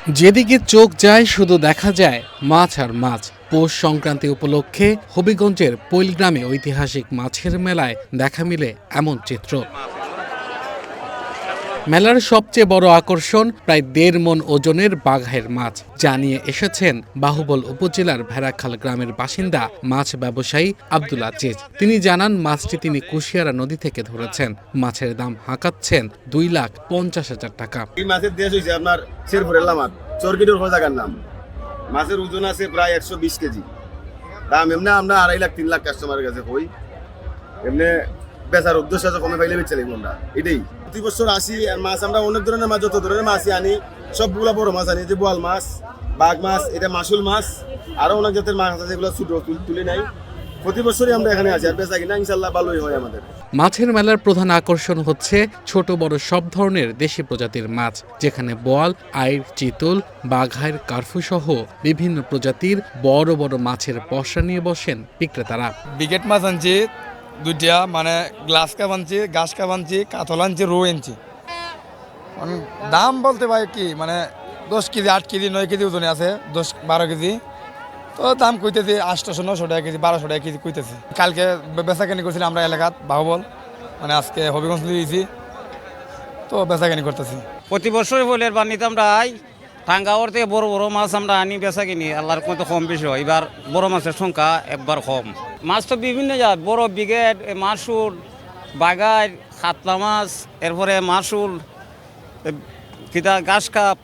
যেদিকে চোখ যায় শুধু দেখা যায় মাছ আর মাছ। পৌষ সংক্রান্তি উপলক্ষে হবিগঞ্জের পৈলগ্রামে ঐতিহাসিক মাছের মেলায় দেখা মিলে এমন চিত্র। মেলার সবচেয়ে বড় আকর্ষণ প্রায় ১.৫ মণ ওজনের বাঘাইর মাছ, যা নিয়ে এসেছেন বাহুবল উপজেলার ভেড়াখাল গ্রামের বাসিন্দা মাছ ব্যবসায়ী আব্দুল আজিজ। তিনি জানান, মাছটি তিনি কুশিয়ারা নদী থেকে ধরেছেন। মাছের দাম হাঁকাচ্ছেন ২,৫০,০০০ টাকা। এই মাছের দেশ হয়েছে আপনার শেরপুরের লামাত চরকিডোর জায়গার নাম। মাছের ওজন আছে প্রায় ১২০ কেজি। দাম এমনি আমরা ২.৫ লাখ ৩ লাখ কাস্টমারের কাছে হই। এমনি বেচার উদ্দেশ্য আছে, কমে পাইলে বেচে লাগবো আমরা। এটাই প্রতি বছর আসি আর মাছ আমরা অনেক ধরনের মাছ, যত ধরনের মাছই আনি সবগুলো বড় মাছ আনি, যে বোয়াল মাছ, বাঘ মাছ, এটা মাসুল মাছ, আরো অনেক জাতের মাছ আছে যেগুলো ছোট তুলে নাই। প্রতি বছরই আমরা এখানে আসি আর বেচা কিনা ইনশাল্লাহ ভালোই হয় আমাদের। মাছের মেলার প্রধান আকর্ষণ হচ্ছে ছোট বড় সব ধরনের দেশি প্রজাতির মাছ, যেখানে বোয়াল, আইড়, চিতল, বাঘাইর, কার্ফু সহ বিভিন্ন প্রজাতির বড় বড় মাছের পসরা নিয়ে বসেন বিক্রেতারা। বিকেট মাছ আনছি দুইটা, মানে গ্লাস কাপ আনছি, ঘাস কাপ আনছি, কাতল আনছি, রৌ আনছি। দাম বলতে ভাই কি, মানে 10 কেজি, 8 কেজি, 9 কেজি ওজনে আছে, 10-12 কেজি। তো দাম কইতেছি 800-900 টাকা কেজি, 1200 টাকা কেজি কইতেছি। কালকে বেচাকেনি করছিলাম আমরা এলাকাত বাহুবল, মানে আজকে হবিগঞ্জ দিয়েছি, তো বেচাকেনি করতেছি। প্রতি বছর বলে বার নিতাম রাই টাঙ্গাওয়ার থেকে বড় বড় মাছ আমরা আনি বেচা কিনি, আল্লাহর মতো কম বেশি হয়। এবার বড় মাছের সংখ্যা একবার কম। মাছ তো বিভিন্ন জাত, বড় বিগেট, মাসুল, বাগাই, কাতলা মাছ, এরপরে মাসুল, কিতা ঘাস কাপ,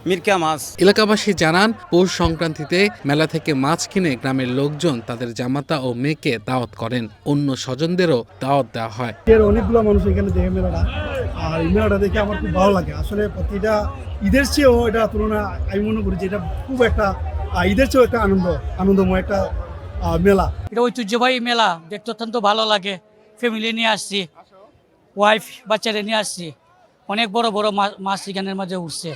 মিরকা মাছ। এলাকাবাসী জানান, পৌষ সংক্রান্তিতে মেলা থেকে মাছ কিনে গ্রামের লোকজন তাদের জামাতা ও মেয়েকে দাওয়াত করেন। অন্য স্বজনদেরও দাওয়াত দেওয়া হয়। অনেকগুলো মানুষ এখানে দেখে মেলাটা, আর এই মেলাটা দেখে আমার খুব ভালো লাগে। আসলে প্রতিটা ঈদের চেয়েও এটা তুলনা আমি মনে করি যে এটা খুব একটা ঈদের চেয়েও একটা আনন্দময় একটা মেলা। এটা ঐতিহ্যবাহী মেলা, দেখতে অত্যন্ত ভালো লাগে। ফ্যামিলি নিয়ে আসছি, ওয়াইফ বাচ্চারা নিয়ে আসছি। অনেক বড় বড় মাছ এখানের মাঝে উঠছে।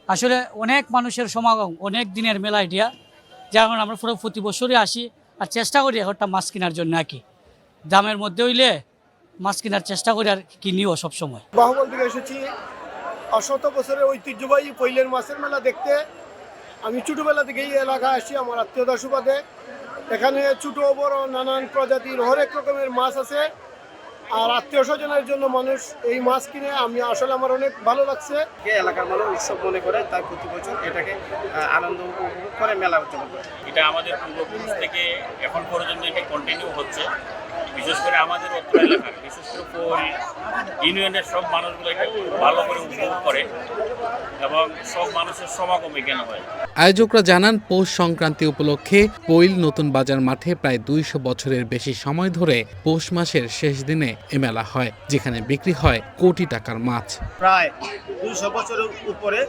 আসলে অনেক মানুষের সমাগম, অনেক দিনের মেলা এটা, যেমন আমরা পুরো প্রতি বছরই আসি আর চেষ্টা করি একটা মাছ কেনার জন্য। আর কি দামের মধ্যে হইলে মাছ কেনার চেষ্টা করি আর কিনিও সবসময়। বাহুবল থেকে এসেছি শত বছরের ঐতিহ্যবাহী পৈলের মাছের মেলা দেখতে। আমি ছোটোবেলা থেকেই এই এলাকায় আসি আমার আত্মীয়তার সুবাদে। এখানে ছোটো বড় নানান প্রজাতির হরেক রকমের মাছ আছে, আর আত্মীয় স্বজনের জন্য মানুষ এই মাছ কিনে। আমি আসলে আমার অনেক ভালো লাগছে। এলাকার মানুষ উৎসব মনে করে, তাই প্রতি বছর এটাকে আনন্দ উপভোগ করে মেলা উদযাপন করে। এটা আমাদের পূর্বপুরুষ থেকে এখন পর্যন্ত এটা কন্টিনিউ হচ্ছে। বিশেষ করে আমাদের অত্র এলাকার, বিশেষ করে পৌল ইউনিয়নের সব মানুষগুলো এটা ভালো করে উপভোগ করে এবং সব মানুষের সমাগম এখানে হয়। আয়োজকরা জানান, পৌষ সংক্রান্তি উপলক্ষে পৈল নতুন বাজার মাঠে প্রায় 200 বছরের বেশি সময় ধরে পৌষ মাসের শেষ দিনে এ মেলা হয়, যেখানে বিক্রি হয় কোটি টাকার মাছ। প্রায় 200 বছরের উপরে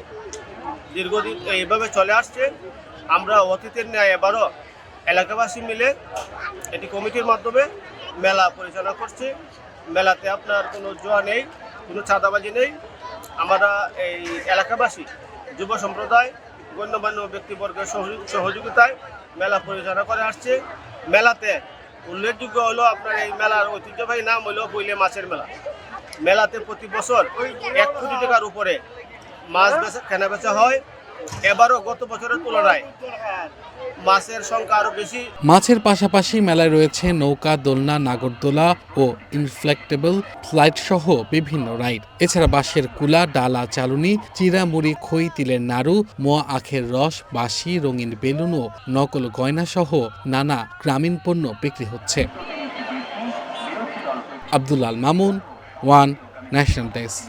দীর্ঘদিন এইভাবে চলে আসছে। আমরা অতীতের ন্যায় এবারও এলাকাবাসী মিলে এটি কমিটির মাধ্যমে মেলা পরিচালনা করছি। মেলাতে আপনার কোনো জুয়া নেই, কোনো চাঁদাবাজি নেই। আমরা এই এলাকাবাসী, যুব সম্প্রদায়, গণ্যমান্য ব্যক্তিবর্গের সহযোগিতায় মেলা পরিচালনা করে আসছে। মেলাতে উল্লেখযোগ্য হলো আপনার এই মেলার ঐতিহ্যবাহী নাম হলো পৈলে মাছের মেলা। মেলাতে প্রতি বছর 1 কোটি টাকার উপরে মাছ কেনা বেচা হয়। এবারও গত বছরের তুলনায় মাছের সংখ্যা আরো বেশি। মাছের পাশাপাশি মেলায় রয়েছে নৌকা, দোলনা, নাগরদোলা ও ইনফ্লেক্টেবল ফ্লাইট সহ বিভিন্ন রাইড। এছাড়া বাঁশের কুলা, ডালা, চালুনি, চিরা, মুড়ি, খই, তিলের নাড়ু, মোয়া আখের রস, বাঁশি, রঙিন বেলুন ও নকল গয়না সহ নানা গ্রামীণ পণ্য বিক্রি হচ্ছে। Abdul Al Mamun, one national desk.